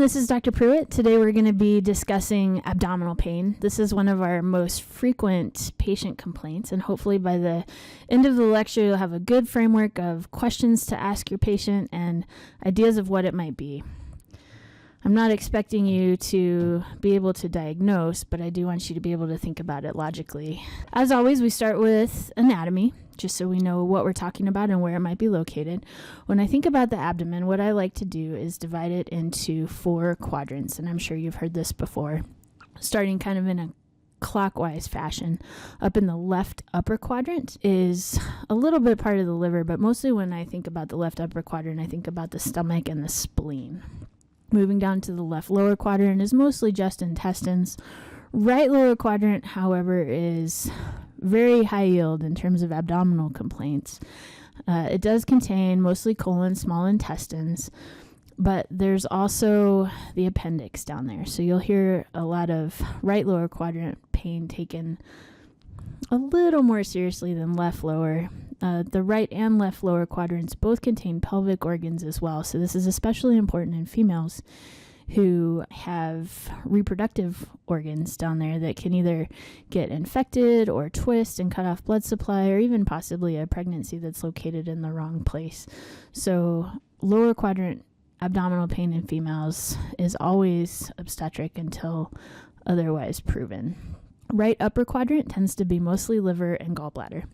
this is Dr. Pruett. Today we're going to be discussing abdominal pain. This is one of our most frequent patient complaints, and hopefully by the end of the lecture you'll have a good framework of questions to ask your patient and ideas of what it might be. I'm not expecting you to be able to diagnose, but I do want you to be able to think about it logically. As always, we start with anatomy, just so we know what we're talking about and where it might be located. When I think about the abdomen, what I like to do is divide it into 4 quadrants, and I'm sure you've heard this before, starting kind of in a clockwise fashion. Up in the left upper quadrant is a little bit part of the liver, but mostly when I think about the left upper quadrant, I think about the stomach and the spleen. Moving down to the left lower quadrant is mostly just intestines. Right lower quadrant, however, is very high yield in terms of abdominal complaints. It does contain mostly colon, small intestines, but there's also the appendix down there. So you'll hear a lot of right lower quadrant pain taken a little more seriously than left lower. The right and left lower quadrants both contain pelvic organs as well. So this is especially important in females who have reproductive organs down there that can either get infected or twist and cut off blood supply, or even possibly a pregnancy that's located in the wrong place. So lower quadrant abdominal pain in females is always obstetric until otherwise proven. Right upper quadrant tends to be mostly liver and gallbladder.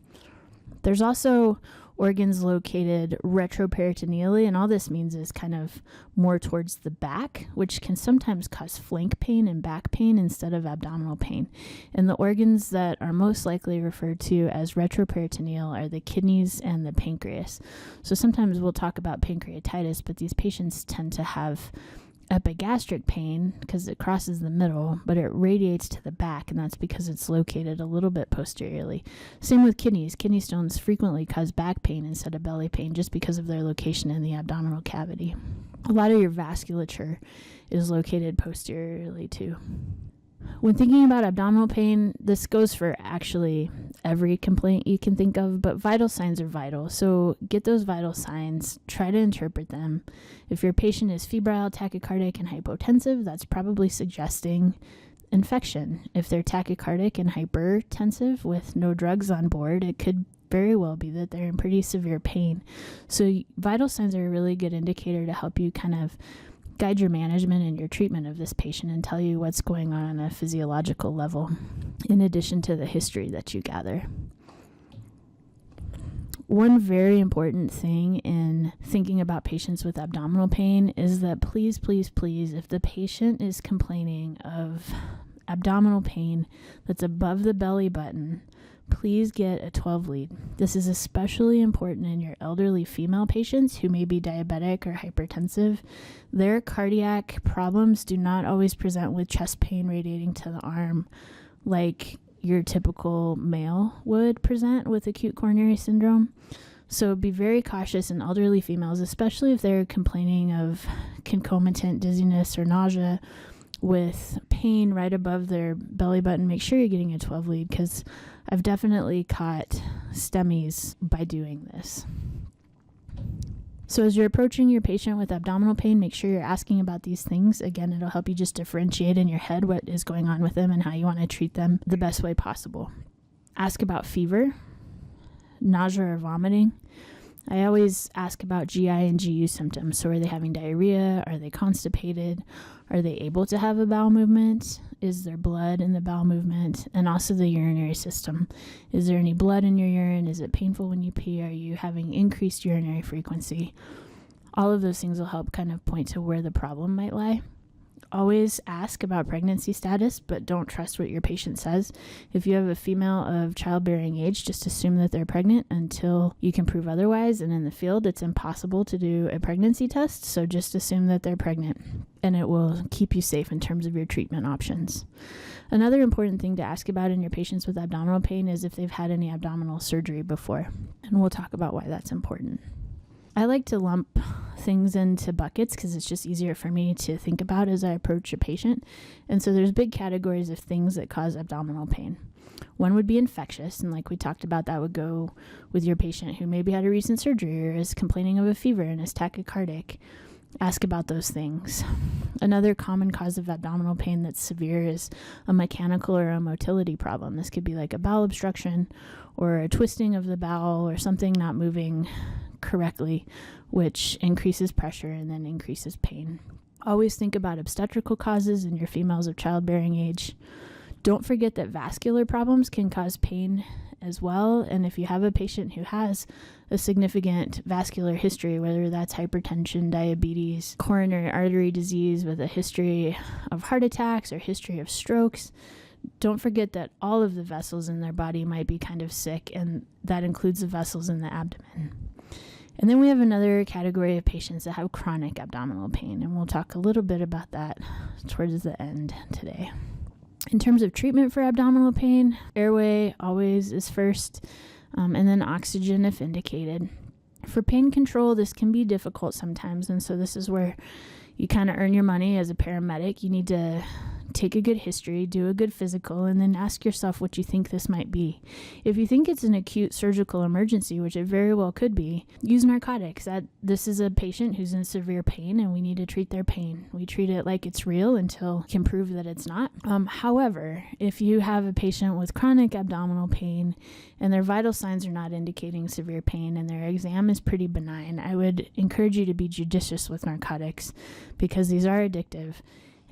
There's also organs located retroperitoneally, and all this means is kind of more towards the back, which can sometimes cause flank pain and back pain instead of abdominal pain. And the organs that are most likely referred to as retroperitoneal are the kidneys and the pancreas. So sometimes we'll talk about pancreatitis, but these patients tend to have epigastric pain because it crosses the middle, but it radiates to the back, and that's because it's located a little bit posteriorly. Same with kidneys. Kidney stones frequently cause back pain instead of belly pain just because of their location in the abdominal cavity. A lot of your vasculature is located posteriorly too. When thinking about abdominal pain, this goes for actually every complaint you can think of, but vital signs are vital. So get those vital signs, try to interpret them. If your patient is febrile, tachycardic, and hypotensive, that's probably suggesting infection. If they're tachycardic and hypertensive with no drugs on board, it could very well be that they're in pretty severe pain. So vital signs are a really good indicator to help you kind of guide your management and your treatment of this patient and tell you what's going on a physiological level, in addition to the history that you gather. One very important thing in thinking about patients with abdominal pain is that please, if the patient is complaining of abdominal pain that's above the belly button, please get a 12 lead. This is especially important in your elderly female patients who may be diabetic or hypertensive. Their cardiac problems do not always present with chest pain radiating to the arm like your typical male would present with acute coronary syndrome. So be very cautious in elderly females, especially if they're complaining of concomitant dizziness or nausea with pain right above their belly button. Make sure you're getting a 12 lead, because I've definitely caught STEMIs by doing this. So as you're approaching your patient with abdominal pain, make sure you're asking about these things. Again, it'll help you just differentiate in your head what is going on with them and how you want to treat them the best way possible. Ask about fever, nausea or vomiting. I always ask about GI and GU symptoms. So are they having diarrhea? Are they constipated? Are they able to have a bowel movement? Is there blood in the bowel movement? And also the urinary system. Is there any blood in your urine? Is it painful when you pee? Are you having increased urinary frequency? All of those things will help kind of point to where the problem might lie. Always ask about pregnancy status, but don't trust what your patient says. If you have a female of childbearing age, just assume that they're pregnant until you can prove otherwise. And in the field, it's impossible to do a pregnancy test, so just assume that they're pregnant, and it will keep you safe in terms of your treatment options. Another important thing to ask about in your patients with abdominal pain is if they've had any abdominal surgery before, and we'll talk about why that's important. I like to lump things into buckets because it's just easier for me to think about as I approach a patient. And so there's big categories of things that cause abdominal pain. One would be infectious, and like we talked about, that would go with your patient who maybe had a recent surgery or is complaining of a fever and is tachycardic. ask about those things. Another common cause of abdominal pain that's severe is a mechanical or a motility problem. This could be like a bowel obstruction or a twisting of the bowel or something not moving correctly, which increases pressure and then increases pain. Always think about obstetrical causes in your females of childbearing age. Don't forget that vascular problems can cause pain as well. And if you have a patient who has a significant vascular history, whether that's hypertension, diabetes, coronary artery disease with a history of heart attacks or history of strokes, don't forget that all of the vessels in their body might be kind of sick, and that includes the vessels in the abdomen. And then we have another category of patients that have chronic abdominal pain, and we'll talk a little bit about that towards the end today. In terms of treatment for abdominal pain, airway always is first, and then oxygen if indicated. For pain control, this can be difficult sometimes, and so this is where you kind of earn your money as a paramedic. You need to take a good history, do a good physical, and then ask yourself what you think this might be. If you think it's an acute surgical emergency, which it very well could be, use narcotics. This is a patient who's in severe pain, and we need to treat their pain. We treat it like it's real until we can prove that it's not. However, if you have a patient with chronic abdominal pain and their vital signs are not indicating severe pain and their exam is pretty benign, I would encourage you to be judicious with narcotics because these are addictive,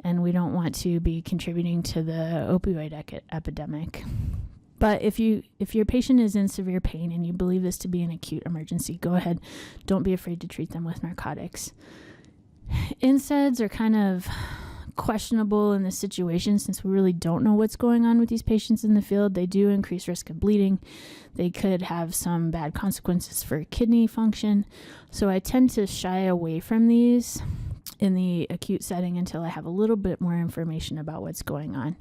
and we don't want to be contributing to the opioid epidemic. But if your patient is in severe pain and you believe this to be an acute emergency, go ahead. Don't be afraid to treat them with narcotics. NSAIDs are kind of questionable in this situation since we really don't know what's going on with these patients in the field. They do increase risk of bleeding. They could have some bad consequences for kidney function. So I tend to shy away from these in the acute setting until I have a little bit more information about what's going on.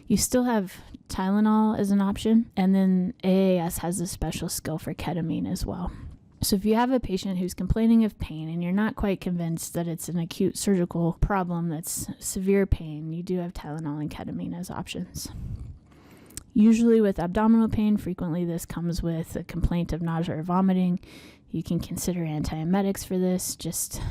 You still have Tylenol as an option, and then AAS has a special skill for ketamine as well. So if you have a patient who's complaining of pain and you're not quite convinced that it's an acute surgical problem that's severe pain, you do have Tylenol and ketamine as options. Usually with abdominal pain, frequently this comes with a complaint of nausea or vomiting. You can consider antiemetics for this. Just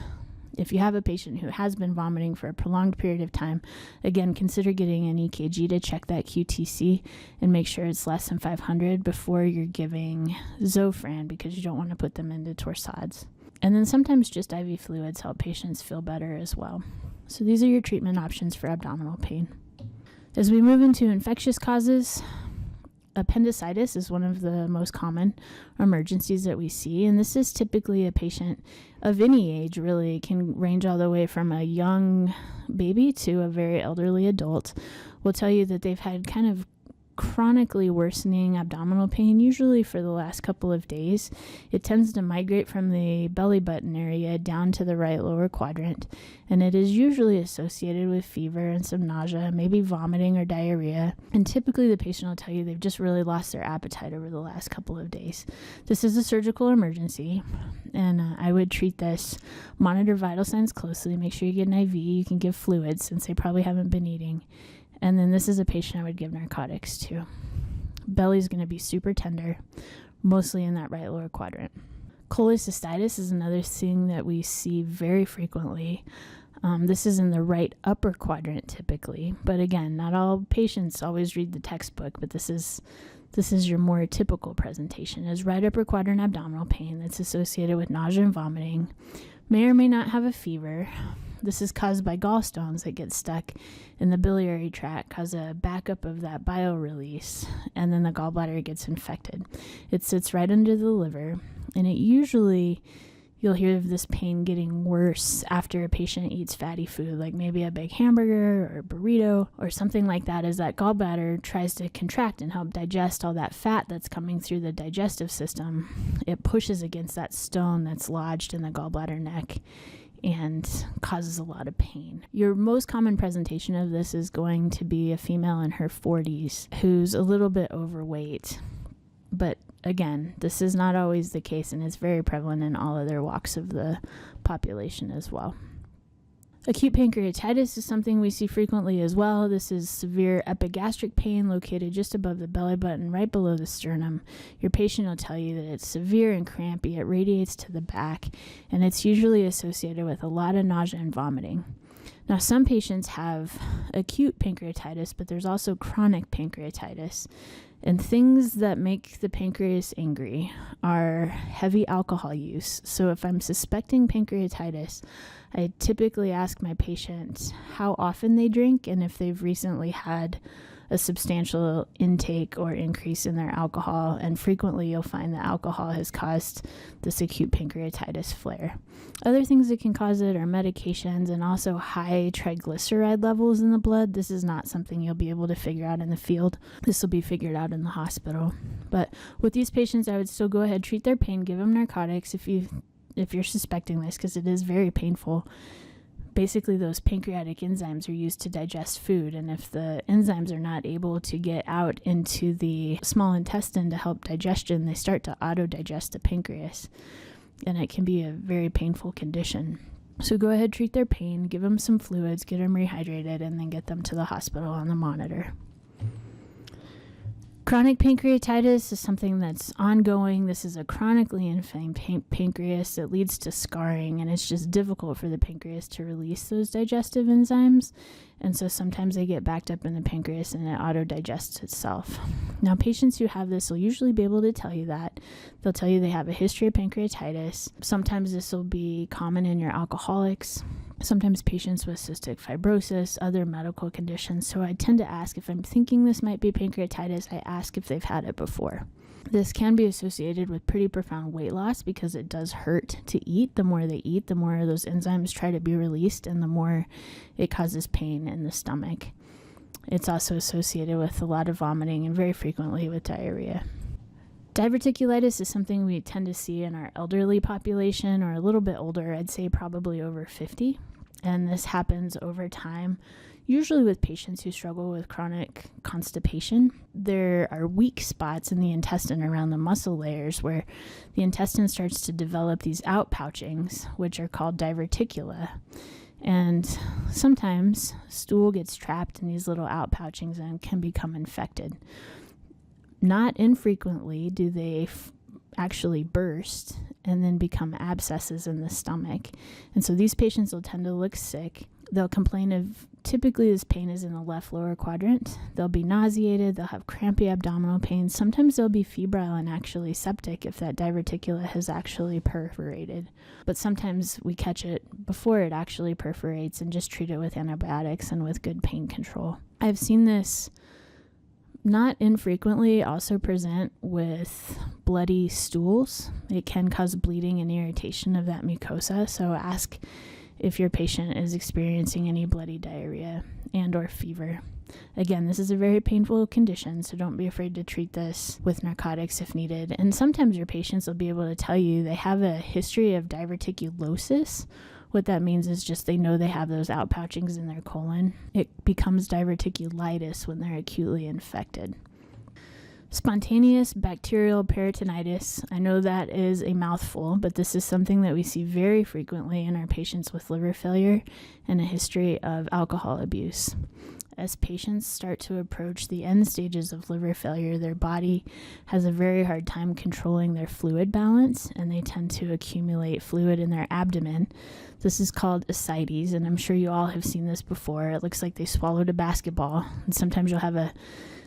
if you have a patient who has been vomiting for a prolonged period of time, again, consider getting an EKG to check that QTC and make sure it's less than 500 before you're giving Zofran because you don't want to put them into torsades. And then sometimes just IV fluids help patients feel better as well. So these are your treatment options for abdominal pain. As we move into infectious causes, appendicitis is one of the most common emergencies that we see, and this is typically a patient of any age, really. It can range all the way from a young baby to a very elderly adult. Will tell you that they've had kind of chronically worsening abdominal pain, usually for the last couple of days. It tends to migrate from the belly button area down to the right lower quadrant, and it is usually associated with fever and some nausea, maybe vomiting or diarrhea. And typically the patient will tell you they've just really lost their appetite over the last couple of days. This is a surgical emergency, and I would treat this, monitor vital signs closely, make sure you get an IV. You can give fluids since they probably haven't been eating. And then this is a patient I would give narcotics to. Belly's going to be super tender, mostly in that right lower quadrant. Cholecystitis is another thing that we see very frequently. This is in the right upper quadrant typically, but again, not all patients always read the textbook, but this is your more typical presentation, is right upper quadrant abdominal pain that's associated with nausea and vomiting. May or may not have a fever. This is caused by gallstones that get stuck in the biliary tract, cause a backup of that bile release, and then the gallbladder gets infected. It sits right under the liver, and it usually, you'll hear of this pain getting worse after a patient eats fatty food, like maybe a big hamburger or a burrito or something like that, as that gallbladder tries to contract and help digest all that fat that's coming through the digestive system. It pushes against that stone that's lodged in the gallbladder neck and causes a lot of pain. Your most common presentation of this is going to be a female in her 40s who's a little bit overweight. But again, this is not always the case, and it's very prevalent in all other walks of the population as well. Acute pancreatitis is something we see frequently as well. This is severe epigastric pain located just above the belly button, right below the sternum. Your patient will tell you that it's severe and crampy. It radiates to the back, and it's usually associated with a lot of nausea and vomiting. Now, some patients have acute pancreatitis, but there's also chronic pancreatitis. And things that make the pancreas angry are heavy alcohol use. So if I'm suspecting pancreatitis, I typically ask my patient how often they drink and if they've recently had a substantial intake or increase in their alcohol. And frequently you'll find that alcohol has caused this acute pancreatitis flare. Other things that can cause it are medications and also high triglyceride levels in the blood. This is not something you'll be able to figure out in the field. This will be figured out in the hospital. But with these patients, I would still go ahead, treat their pain, give them narcotics if you're suspecting this, because it is very painful. Basically, those pancreatic enzymes are used to digest food, and if the enzymes are not able to get out into the small intestine to help digestion, they start to auto-digest the pancreas, and it can be a very painful condition. So go ahead, treat their pain, give them some fluids, get them rehydrated, and then get them to the hospital on the monitor. Chronic pancreatitis is something that's ongoing. This is a chronically inflamed pancreas that leads to scarring, and it's just difficult for the pancreas to release those digestive enzymes. And so sometimes they get backed up in the pancreas and it auto-digests itself. Now, patients who have this will usually be able to tell you that. They'll tell you they have a history of pancreatitis. Sometimes this will be common in your alcoholics. Sometimes patients with cystic fibrosis, other medical conditions. So I tend to ask, if I'm thinking this might be pancreatitis, I ask if they've had it before. This can be associated with pretty profound weight loss because it does hurt to eat. The more they eat, the more those enzymes try to be released, and the more it causes pain in the stomach. It's also associated with a lot of vomiting and very frequently with diarrhea. Diverticulitis is something we tend to see in our elderly population or a little bit older, I'd say probably over 50. And this happens over time, usually with patients who struggle with chronic constipation. There are weak spots in the intestine around the muscle layers where the intestine starts to develop these outpouchings, which are called diverticula. And sometimes stool gets trapped in these little outpouchings and can become infected. Not infrequently do they actually burst and then become abscesses in the stomach. And so these patients will tend to look sick. They'll complain of, typically this pain is in the left lower quadrant. They'll be nauseated. They'll have crampy abdominal pain. Sometimes they'll be febrile and actually septic if that diverticula has actually perforated. But sometimes we catch it before it actually perforates and just treat it with antibiotics and with good pain control. I've seen this not infrequently also present with bloody stools. It can cause bleeding and irritation of that mucosa. So ask if your patient is experiencing any bloody diarrhea and or fever. Again, this is a very painful condition, so don't be afraid to treat this with narcotics if needed. And sometimes your patients will be able to tell you they have a history of diverticulosis. What that means is just they know they have those outpouchings in their colon. It becomes diverticulitis when they're acutely infected. Spontaneous bacterial peritonitis. I know that is a mouthful, but this is something that we see very frequently in our patients with liver failure and a history of alcohol abuse. As patients start to approach the end stages of liver failure, their body has a very hard time controlling their fluid balance, and they tend to accumulate fluid in their abdomen. This is called ascites, and I'm sure you all have seen this before. It looks like they swallowed a basketball, and sometimes you'll have a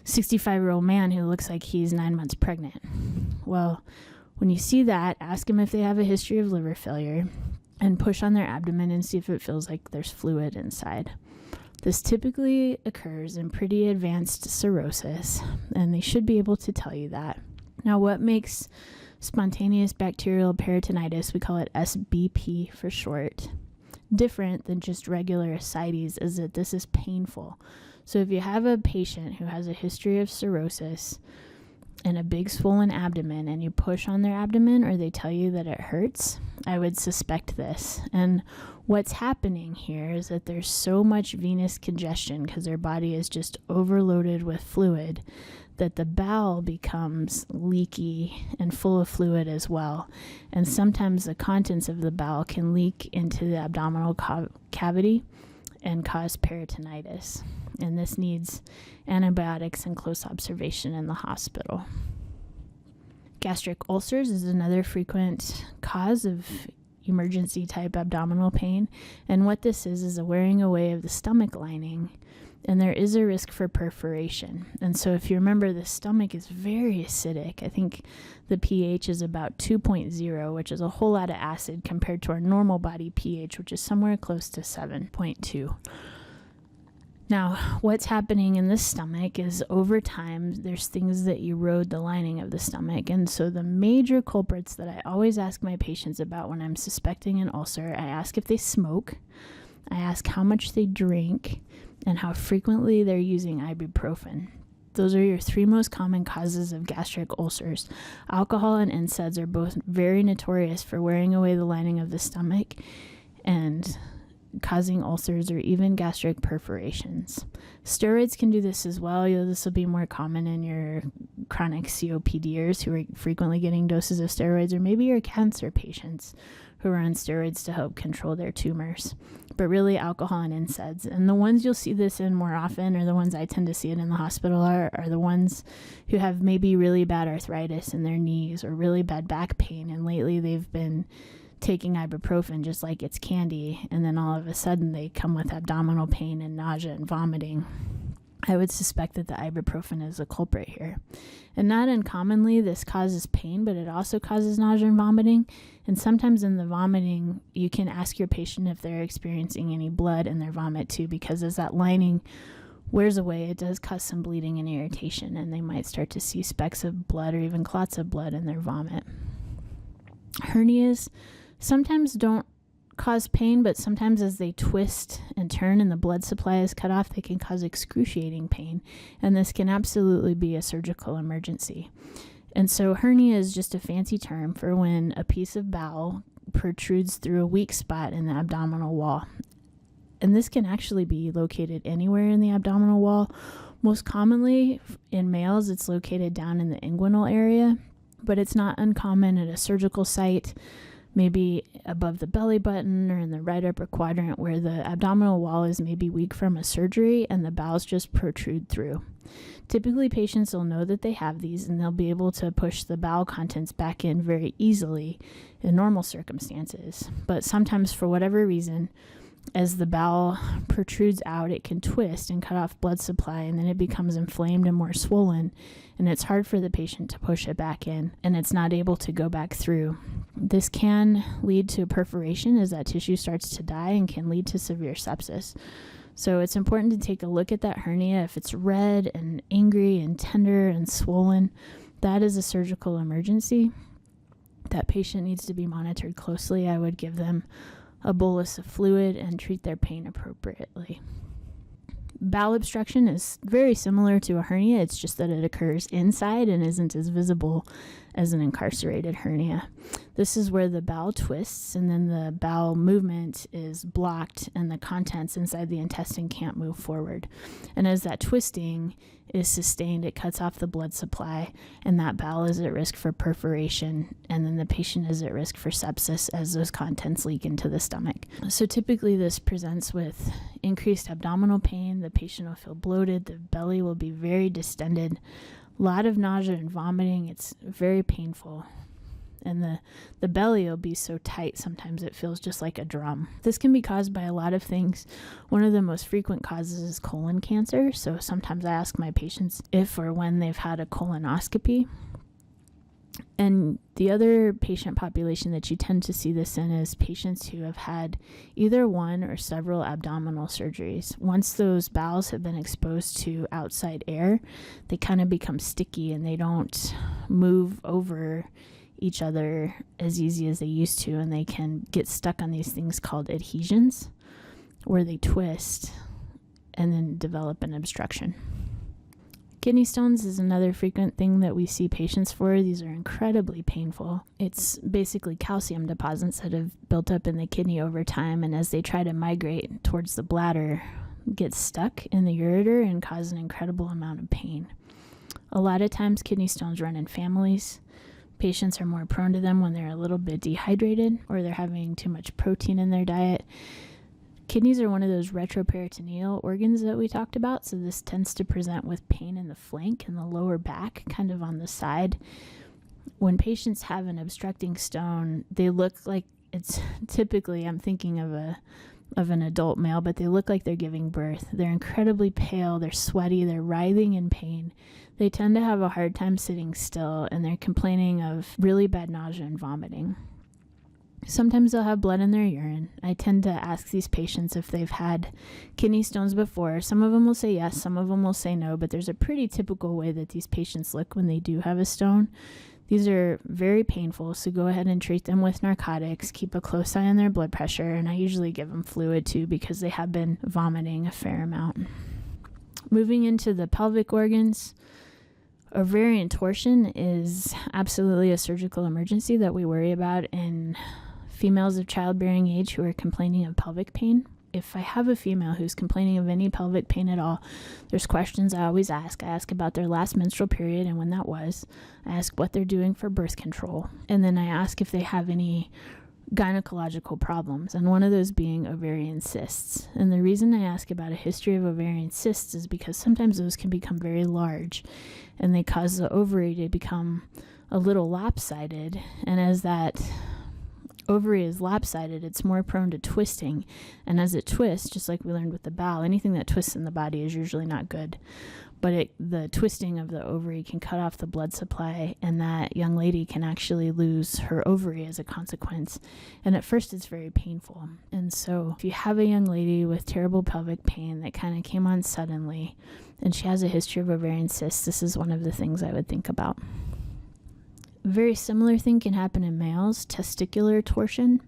65-year-old man who looks like he's 9 months pregnant. Well, when you see that, ask them if they have a history of liver failure and push on their abdomen and see if it feels like there's fluid inside. This typically occurs in pretty advanced cirrhosis, and they should be able to tell you that. Now, what makes spontaneous bacterial peritonitis, we call it SBP for short, different than just regular ascites is that this is painful. So if you have a patient who has a history of cirrhosis and a big swollen abdomen and you push on their abdomen or they tell you that it hurts, I would suspect this. And what's happening here is that there's so much venous congestion because their body is just overloaded with fluid that the bowel becomes leaky and full of fluid as well. And sometimes the contents of the bowel can leak into the abdominal cavity and cause peritonitis. And this needs antibiotics and close observation in the hospital. Gastric ulcers is another frequent cause of emergency type abdominal pain. And what this is a wearing away of the stomach lining. And there is a risk for perforation. And so if you remember, the stomach is very acidic. I think the pH is about 2.0, which is a whole lot of acid compared to our normal body pH, which is somewhere close to 7.2. Now, what's happening in the stomach is over time, there's things that erode the lining of the stomach. And so the major culprits that I always ask my patients about when I'm suspecting an ulcer, I ask if they smoke, I ask how much they drink, and how frequently they're using ibuprofen. Those are your three most common causes of gastric ulcers. Alcohol and NSAIDs are both very notorious for wearing away the lining of the stomach and causing ulcers or even gastric perforations. Steroids can do this as well. This will be more common in your chronic COPDers who are frequently getting doses of steroids, or maybe your cancer patients who are on steroids to help control their tumors. But really, alcohol and NSAIDs. And the ones you'll see this in more often, or the ones I tend to see it in the hospital, are the ones who have maybe really bad arthritis in their knees or really bad back pain. And lately they've been taking ibuprofen just like it's candy. And then all of a sudden they come with abdominal pain and nausea and vomiting. I would suspect that the ibuprofen is a culprit here. And not uncommonly, this causes pain, but it also causes nausea and vomiting. And sometimes in the vomiting, you can ask your patient if they're experiencing any blood in their vomit too, because as that lining wears away, it does cause some bleeding and irritation, and they might start to see specks of blood or even clots of blood in their vomit. Hernias sometimes don't cause pain, but sometimes as they twist and turn and the blood supply is cut off, they can cause excruciating pain, and this can absolutely be a surgical emergency. And so hernia is just a fancy term for when a piece of bowel protrudes through a weak spot in the abdominal wall. And this can actually be located anywhere in the abdominal wall. Most commonly in males, it's located down in the inguinal area, but it's not uncommon at a surgical site, maybe above the belly button or in the right upper quadrant, where the abdominal wall is maybe weak from a surgery and the bowels just protrude through. Typically, patients will know that they have these, and they'll be able to push the bowel contents back in very easily in normal circumstances. But sometimes, for whatever reason, as the bowel protrudes out, it can twist and cut off blood supply, and then it becomes inflamed and more swollen, and it's hard for the patient to push it back in, and it's not able to go back through. This can lead to perforation as that tissue starts to die and can lead to severe sepsis. So it's important to take a look at that hernia. If it's red and angry and tender and swollen, that is a surgical emergency. That patient needs to be monitored closely. I would give them a bolus of fluid and treat their pain appropriately. Bowel obstruction is very similar to a hernia. It's just that it occurs inside and isn't as visible as an incarcerated hernia. This is where the bowel twists and then the bowel movement is blocked and the contents inside the intestine can't move forward. And as that twisting is sustained, it cuts off the blood supply, and that bowel is at risk for perforation, and then the patient is at risk for sepsis as those contents leak into the stomach. So typically this presents with increased abdominal pain. The patient will feel bloated. The belly will be very distended. A lot of nausea and vomiting. It's very painful. And the belly will be so tight, sometimes it feels just like a drum. This can be caused by a lot of things. One of the most frequent causes is colon cancer. So sometimes I ask my patients if or when they've had a colonoscopy. And the other patient population that you tend to see this in is patients who have had either one or several abdominal surgeries. Once those bowels have been exposed to outside air, they kind of become sticky and they don't move over each other as easy as they used to, and they can get stuck on these things called adhesions, where they twist and then develop an obstruction. Kidney stones is another frequent thing that we see patients for. These are incredibly painful. It's basically calcium deposits that have built up in the kidney over time, and as they try to migrate towards the bladder, get stuck in the ureter and cause an incredible amount of pain. A lot of times kidney stones run in families. Patients are more prone to them when they're a little bit dehydrated or they're having too much protein in their diet. Kidneys are one of those retroperitoneal organs that we talked about, so this tends to present with pain in the flank and the lower back, kind of on the side. When patients have an obstructing stone, they look like it's typically, I'm thinking of an adult male, but they look like they're giving birth. They're incredibly pale, they're sweaty, they're writhing in pain. They tend to have a hard time sitting still, and they're complaining of really bad nausea and vomiting. Sometimes they'll have blood in their urine. I tend to ask these patients if they've had kidney stones before. Some of them will say yes, some of them will say no, but there's a pretty typical way that these patients look when they do have a stone. These are very painful, so go ahead and treat them with narcotics. Keep a close eye on their blood pressure, and I usually give them fluid too because they have been vomiting a fair amount. Moving into the pelvic organs, ovarian torsion is absolutely a surgical emergency that we worry about in females of childbearing age who are complaining of pelvic pain. If I have a female who's complaining of any pelvic pain at all, there's questions I always ask. I ask about their last menstrual period and when that was. I ask what they're doing for birth control. And then I ask if they have any gynecological problems, and one of those being ovarian cysts. And the reason I ask about a history of ovarian cysts is because sometimes those can become very large and they cause the ovary to become a little lopsided. And as that ovary is lopsided, it's more prone to twisting. And as it twists, just like we learned with the bowel, anything that twists in the body is usually not good. But the twisting of the ovary can cut off the blood supply, and that young lady can actually lose her ovary as a consequence. And at first, it's very painful. And so if you have a young lady with terrible pelvic pain that kind of came on suddenly, and she has a history of ovarian cysts, this is one of the things I would think about. A very similar thing can happen in males, testicular torsion.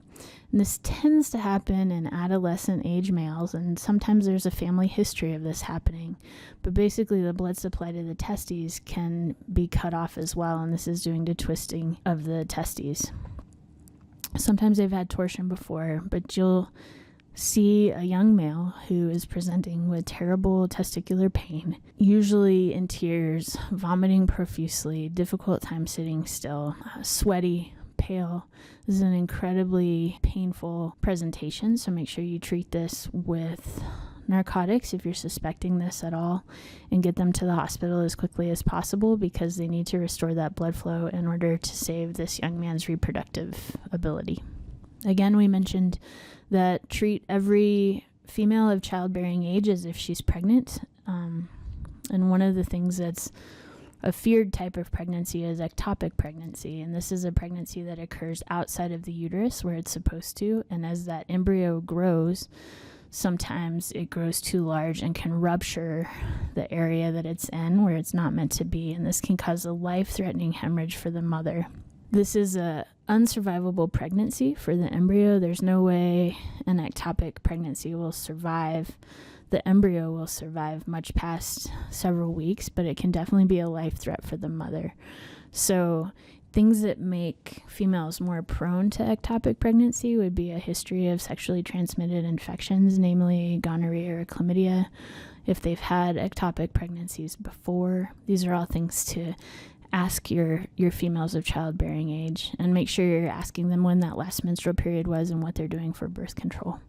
And this tends to happen in adolescent age males, and sometimes there's a family history of this happening. But basically, the blood supply to the testes can be cut off as well, and this is due to twisting of the testes. Sometimes they've had torsion before, but you'll see a young male who is presenting with terrible testicular pain, usually in tears, vomiting profusely, difficult time sitting still, sweaty, pale. This is an incredibly painful presentation, so make sure you treat this with narcotics if you're suspecting this at all, and get them to the hospital as quickly as possible because they need to restore that blood flow in order to save this young man's reproductive ability. Again, we mentioned that treat every female of childbearing age as if she's pregnant. And one of the things that's a feared type of pregnancy is ectopic pregnancy. And this is a pregnancy that occurs outside of the uterus where it's supposed to. And as that embryo grows, sometimes it grows too large and can rupture the area that it's in where it's not meant to be. And this can cause a life-threatening hemorrhage for the mother. This is a unsurvivable pregnancy for the embryo. There's no way an ectopic pregnancy will survive. The embryo will survive much past several weeks, but it can definitely be a life threat for the mother. So things that make females more prone to ectopic pregnancy would be a history of sexually transmitted infections, namely gonorrhea or chlamydia, if they've had ectopic pregnancies before. These are all things to ask your females of childbearing age, and make sure you're asking them when that last menstrual period was and what they're doing for birth control.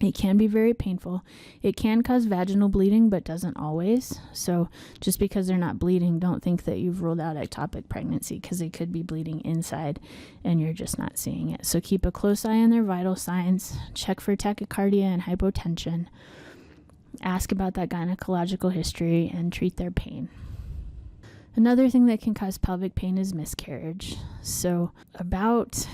It can be very painful. It can cause vaginal bleeding, but doesn't always. So just because they're not bleeding, don't think that you've ruled out ectopic pregnancy, because they could be bleeding inside and you're just not seeing it. So keep a close eye on their vital signs. Check for tachycardia and hypotension. Ask about that gynecological history and treat their pain. Another thing that can cause pelvic pain is miscarriage. So about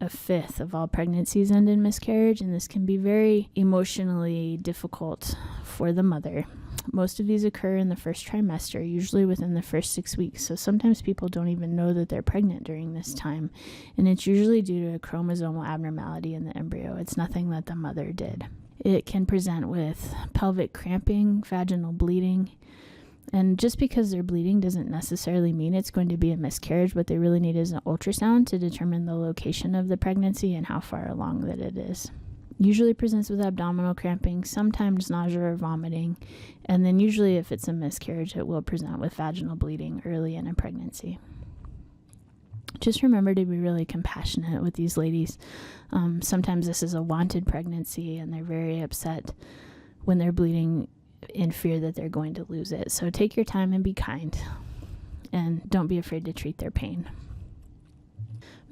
a fifth of all pregnancies end in miscarriage, and this can be very emotionally difficult for the mother. Most of these occur in the first trimester, usually within the first 6 weeks. So sometimes people don't even know that they're pregnant during this time, and it's usually due to a chromosomal abnormality in the embryo. It's nothing that the mother did. It can present with pelvic cramping, vaginal bleeding. And just because they're bleeding doesn't necessarily mean it's going to be a miscarriage. What they really need is an ultrasound to determine the location of the pregnancy and how far along that it is. Usually presents with abdominal cramping, sometimes nausea or vomiting, and then usually if it's a miscarriage, it will present with vaginal bleeding early in a pregnancy. Just remember to be really compassionate with these ladies. Sometimes this is a wanted pregnancy and they're very upset when they're bleeding in fear that they're going to lose it. So take your time and be kind, and don't be afraid to treat their pain.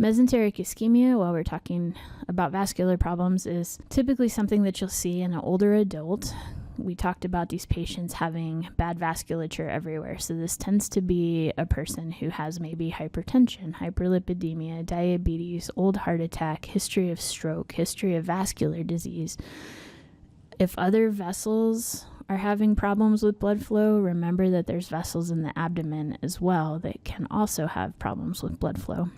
Mesenteric ischemia, while we're talking about vascular problems, is typically something that you'll see in an older adult. We talked about these patients having bad vasculature everywhere. So this tends to be a person who has maybe hypertension, hyperlipidemia, diabetes, old heart attack, history of stroke, history of vascular disease. If other vessels are having problems with blood flow, remember that there's vessels in the abdomen as well that can also have problems with blood flow.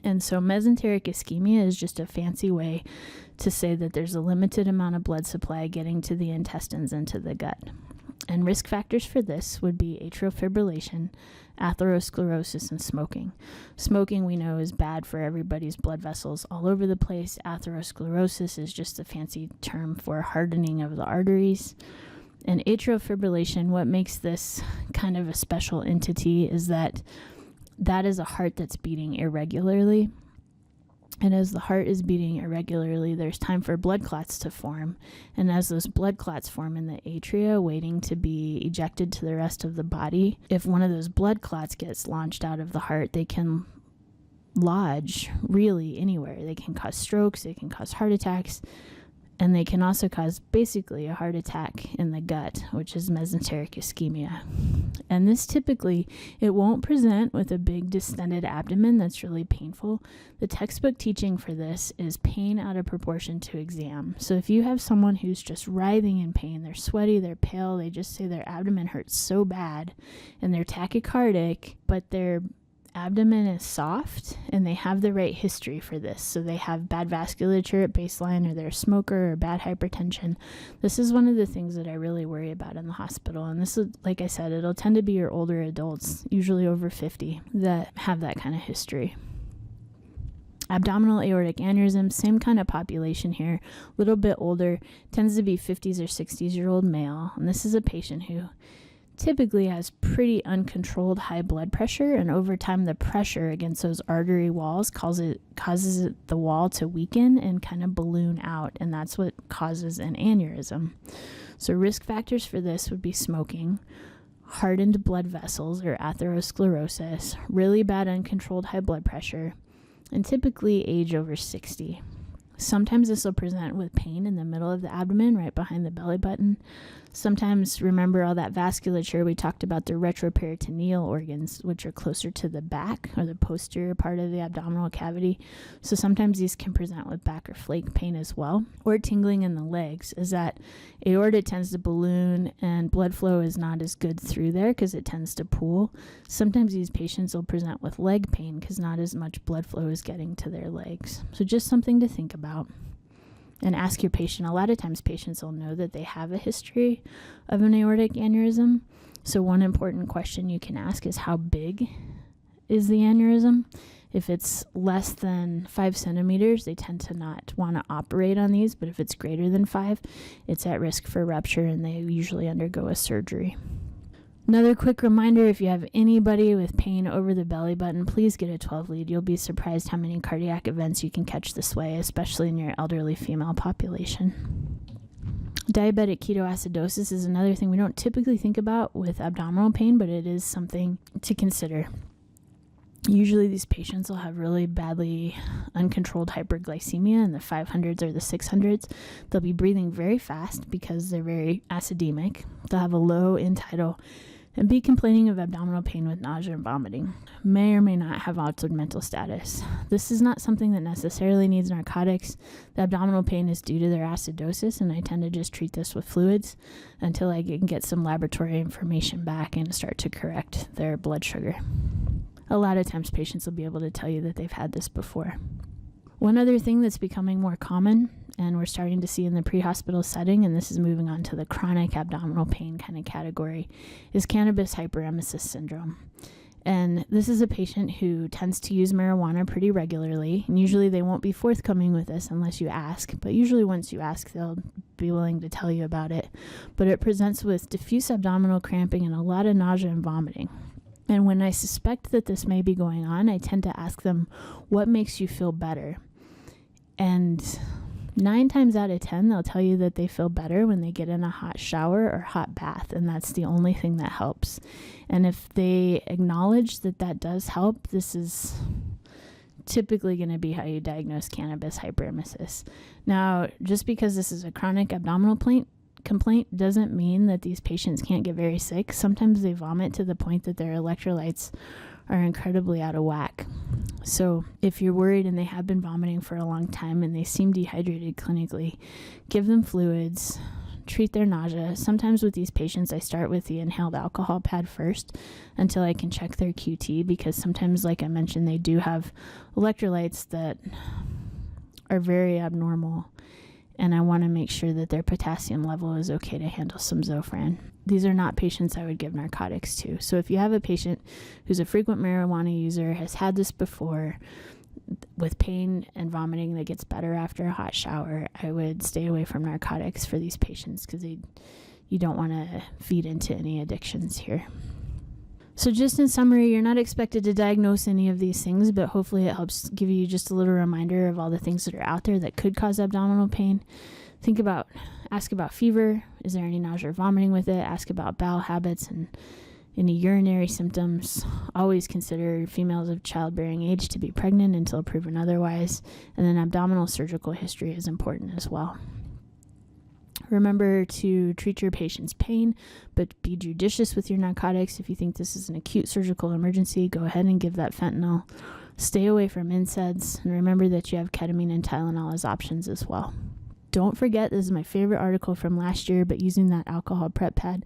And so mesenteric ischemia is just a fancy way to say that there's a limited amount of blood supply getting to the intestines and to the gut. And risk factors for this would be atrial fibrillation, atherosclerosis, and smoking. Smoking, we know, is bad for everybody's blood vessels all over the place. Atherosclerosis is just a fancy term for hardening of the arteries. And atrial fibrillation, what makes this kind of a special entity is that is a heart that's beating irregularly. And as the heart is beating irregularly, there's time for blood clots to form. And as those blood clots form in the atria, waiting to be ejected to the rest of the body, if one of those blood clots gets launched out of the heart, they can lodge really anywhere. They can cause strokes, they can cause heart attacks, and they can also cause basically a heart attack in the gut, which is mesenteric ischemia. And this typically, it won't present with a big distended abdomen that's really painful. The textbook teaching for this is pain out of proportion to exam. So if you have someone who's just writhing in pain, they're sweaty, they're pale, they just say their abdomen hurts so bad, and they're tachycardic, but their abdomen is soft and they have the right history for this. So they have bad vasculature at baseline, or they're a smoker, or bad hypertension. This is one of the things that I really worry about in the hospital. And this is, like I said, it'll tend to be your older adults, usually over 50, that have that kind of history. Abdominal aortic aneurysm, same kind of population here, a little bit older, tends to be 50s or 60s-year-old male. And this is a patient who typically has pretty uncontrolled high blood pressure, and over time the pressure against those artery walls causes the wall to weaken and kind of balloon out, and that's what causes an aneurysm. So risk factors for this would be smoking, hardened blood vessels or atherosclerosis, really bad uncontrolled high blood pressure, and typically age over 60. Sometimes this will present with pain in the middle of the abdomen, right behind the belly button. Sometimes, remember all that vasculature, we talked about the retroperitoneal organs, which are closer to the back or the posterior part of the abdominal cavity. So sometimes these can present with back or flake pain as well, or tingling in the legs, as that aorta tends to balloon and blood flow is not as good through there because it tends to pool. Sometimes these patients will present with leg pain because not as much blood flow is getting to their legs. So just something to think about. And ask your patient. A lot of times patients will know that they have a history of an aortic aneurysm. So one important question you can ask is, how big is the aneurysm? If it's less than 5 centimeters, they tend to not want to operate on these. But if it's greater than 5, it's at risk for rupture, and they usually undergo a surgery. Another quick reminder, if you have anybody with pain over the belly button, please get a 12 lead. You'll be surprised how many cardiac events you can catch this way, especially in your elderly female population. Diabetic ketoacidosis is another thing we don't typically think about with abdominal pain, but it is something to consider. Usually these patients will have really badly uncontrolled hyperglycemia in the 500s or the 600s. They'll be breathing very fast because they're very acidemic. They'll have a low end tidal and be complaining of abdominal pain with nausea and vomiting. May or may not have altered mental status. This is not something that necessarily needs narcotics. The abdominal pain is due to their acidosis, and I tend to just treat this with fluids until I can get some laboratory information back and start to correct their blood sugar. A lot of times patients will be able to tell you that they've had this before. One other thing that's becoming more common, and we're starting to see in the pre-hospital setting, and this is moving on to the chronic abdominal pain kind of category, is Cannabis hyperemesis syndrome. And this is a patient who tends to use marijuana pretty regularly. And usually they won't be forthcoming with this unless you ask. But usually once you ask, they'll be willing to tell you about it. But it presents with diffuse abdominal cramping and a lot of nausea and vomiting. And when I suspect that this may be going on, I tend to ask them, what makes you feel better? And 9 times out of 10, they'll tell you that they feel better when they get in a hot shower or hot bath, and that's the only thing that helps. And if they acknowledge that that does help, this is typically going to be how you diagnose cannabis hyperemesis. Now, just because this is a chronic abdominal complaint doesn't mean that these patients can't get very sick. Sometimes they vomit to the point that their electrolytes are incredibly out of whack. So if you're worried and they have been vomiting for a long time and they seem dehydrated clinically, give them fluids, treat their nausea. Sometimes with these patients, I start with the inhaled alcohol pad first until I can check their QT, because sometimes, like I mentioned, they do have electrolytes that are very abnormal, and I want to make sure that their potassium level is okay to handle some Zofran. These are not patients I would give narcotics to. So if you have a patient who's a frequent marijuana user, has had this before, with pain and vomiting that gets better after a hot shower, I would stay away from narcotics for these patients, because you don't want to feed into any addictions here. So just in summary, you're not expected to diagnose any of these things, but hopefully it helps give you just a little reminder of all the things that are out there that could cause abdominal pain. Ask about fever. Is there any nausea or vomiting with it? Ask about bowel habits and any urinary symptoms. Always consider females of childbearing age to be pregnant until proven otherwise. And then abdominal surgical history is important as well. Remember to treat your patient's pain, but be judicious with your narcotics. If you think this is an acute surgical emergency, go ahead and give that fentanyl. Stay away from NSAIDs, and remember that you have ketamine and Tylenol as options as well. Don't forget, this is my favorite article from last year, but using that alcohol prep pad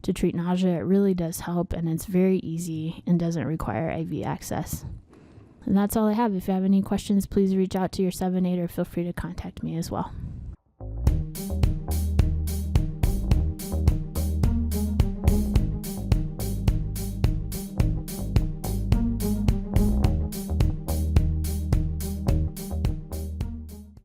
to treat nausea, it really does help, and it's very easy and doesn't require IV access. And that's all I have. If you have any questions, please reach out to your 7-8 or feel free to contact me as well.